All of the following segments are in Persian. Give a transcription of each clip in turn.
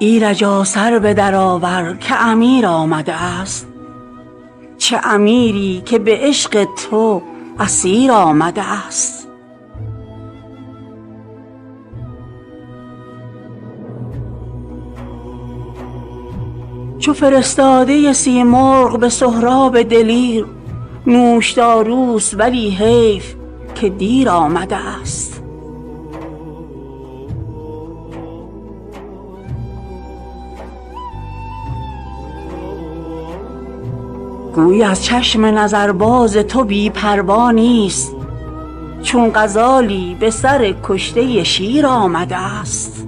ایرجا سر به در آور که امیر آمده است، چه امیری که به عشق تو اسیر آمده است. چو فرستاده سیمرغ به سهراب دلیر، نوشداروست ولی حیف که دیر آمده است. گویی از چشم نظرباز تو بی پروا نیست، چون غزالی به سر کشته شیر آمده است.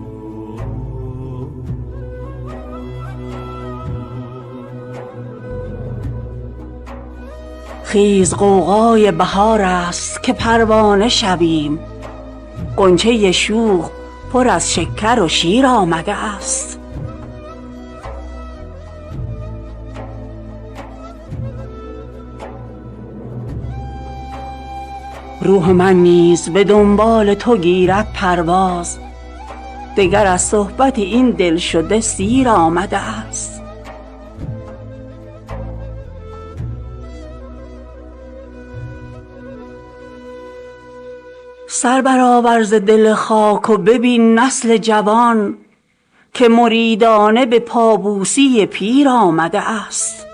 خیز غوغای بهار است که پروانه شویم، غنچه شوخ پر از شکر و شیر آمده است. روح من نیز به دنبال تو گیرد پرواز، دگر از صحبت این دلشده سیر آمده است. سر برآور ز دل خاک و ببین نسل جوان، که مریدانه به پابوسی پیر آمده است.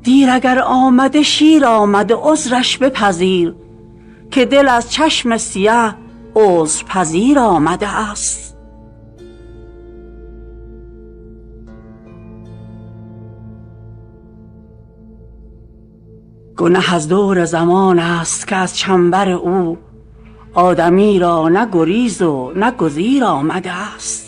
دیر اگر آمده شیر آمده عذرش بپذیر، که دل از چشم سیه عذرپذیر آمده است. گنه از دور زمان است که از چنبر او، آدمی را نه گریز و نه گزیر آمده است.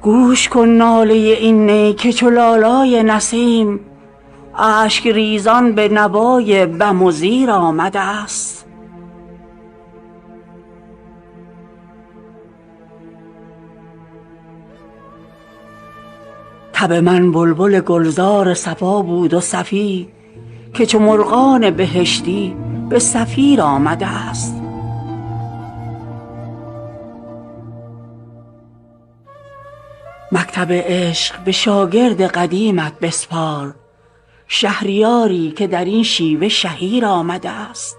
گوش کن ناله این نی که چو لالای نسیم، اشک ریزان به نوای بم و زیر آمده است. تب من بلبل گلزار صفا بود و صفی، که چو مرغان بهشتی به صفیر آمده است. مکتب عشق به شاگرد قدیمت بسپار، شهریاری که در این شیوه شهیر آمده است.